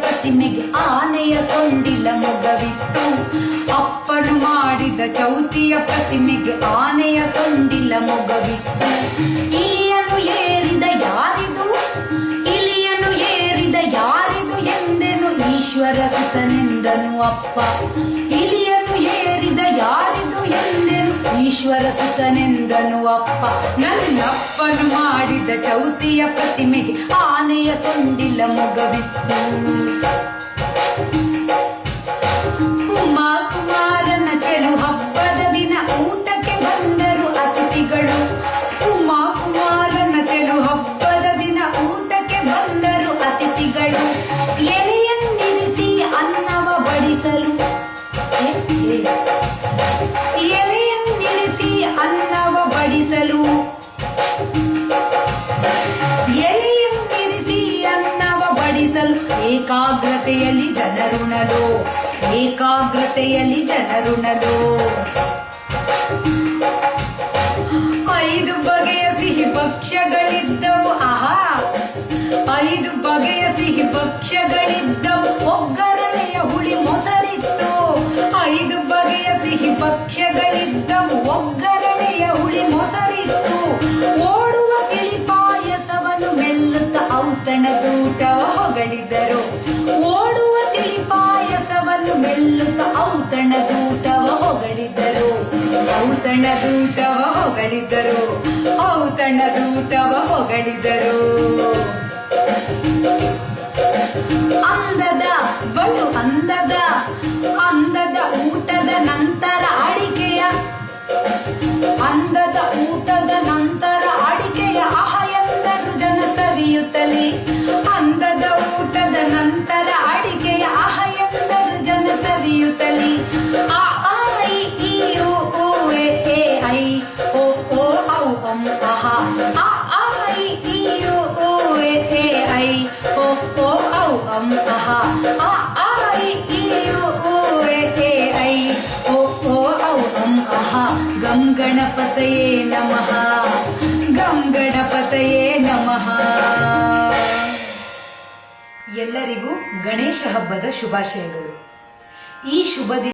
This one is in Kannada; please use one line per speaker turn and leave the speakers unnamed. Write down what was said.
ಪ್ರತಿಮೆಗೆ ಆನೆಯ ಸೊಂಡಿಲ ಮೊಗವಿತ್ತು. ಅಪ್ಪನು ಮಾಡಿದ ಚೌತಿಯ ಪ್ರತಿಮೆಗೆ ಆನೆಯ ಸೊಂಡಿಲ ಮೊಗವಿತ್ತು. ಇಲಿಯನ್ನು ಏರಿದ ಯಾರಿದು, ಇಲಿಯನ್ನು ಏರಿದ ಯಾರಿದು ಎಂದೆನು ಈಶ್ವರ ಸುತನೆಂದನು ಅಪ್ಪ. ಇಲಿಯನ್ನು ಏರಿದ ಯಾರಿದು ಎಂದೆನು ಈಶ್ವರ ಸುತನೆಂದನು ಅಪ್ಪ. ನನ್ನಪ್ಪನು ಮಾಡಿದ ಚೌತಿಯ ಪ್ರತಿಮೆಗೆ ಆನೆಯ ಸೊಂಡಿಲ ಮೊಗವಿತ್ತು. ಉಮಾ ಕುಮಾರನ ಚೆಲು ಹಬ್ಬದ ದಿನ ಊಟಕ್ಕೆ ಬಂದರು ಅತಿಥಿಗಳು. ಉಮಾ ಕುಮಾರನ ಚೆಲು ಹಬ್ಬದ ದಿನ ಊಟಕ್ಕೆ ಬಂದರು ಅತಿಥಿಗಳು. ಎಲೆಯನ್ನಿರಿಸಿ ಅನ್ನವ ಬಡಿಸಲು, ಎಲೆಯನ್ನಿರಿಸಿ ಅನ್ನವ ಬಡಿಸಲು, ಎಲೆಯನ್ನಿರಿಸಿ ಅನ್ನವ ಬಡಿಸಲು ಏಕಾಗ್ರತೆಯಲ್ಲಿ ಜನರುಣಲು, ಏಕಾಗ್ರತೆಯಲ್ಲಿ ಜನರುಣಲು. 5 ಬಗೆಯ ಸಿಹಿ ಭಕ್ಷ್ಯಗಳಿದ್ದವು. ಆಹಾ, 5 ಬಗೆಯ ಸಿಹಿ ಭಕ್ಷ್ಯಗಳಿದ್ದವು. ಒಗ್ಗರಣೆಯ ಹುಳಿ ಮೊಸರಿತ್ತು. 5 ಬಗೆಯ ಸಿಹಿ ಭಕ್ಷ್ಯಗಳಿದ್ದವು. ಒಗ್ಗರಣೆಯ ಹುಳಿ ಮೊಸರಿತ್ತು. ಓಡುವ ತಿಳಿ ಪಾಯಸವನ್ನು ಮೆಲ್ಲುತ್ತ ಔತಣದೂಟವ ಹೊಗಳಿದರು. ಓಡುವ ತಿಳಿ ಪಾಯಸವನ್ನು ಮೆಲ್ಲುತ್ತ ಔತಣದೂಟವ ಹೊಗಳಿದರು. ಔತಣದೂಟವ ಹೊಗಳಿದರು. ಔತಣದೂಟವ ಹೊಗಳಿದರು. ಅಂದದ ಬಲು ಅಂದದ ಅಂದದ ಊಟದ ನಂತರ ಅಡಿಕೆಯ, ಅಂದದ ಊಟದ ನಂತರ ಅಡಿಕೆಯ ಆಹ ಎಂದರು ಜನ ಸವಿಯುತ್ತಲೇ. ಅಂದದ ಊಟದ ನಂತರ ಅಡಿಕೆಯ ಆಹ ಎಂದರು ಜನ ಸವಿಯುತ್ತಲೇ. ಆ ಐ ಈ ಓ ಎ ಐ ಓ ಓ ಔ ಅಂ ಅಹ. ಆ ಐ ಈ ಓ ಎ ಐ ಓ ಓ ಔ ಅಂ ಅಹ. ಆ ಐ ಈ ಓ ಎ ಐ ಓ ಓ ಔ ಅಂ ಅಹ. ಗಂ ಗಣಪತಯೇ ನಮಃ, ಗಂ ಗಣಪತಯೇ ನಮಃ. ಎಲ್ಲರಿಗೂ ಗಣೇಶ ಹಬ್ಬದ ಶುಭಾಶಯಗಳು. ಈ ಶುಭ ದಿನ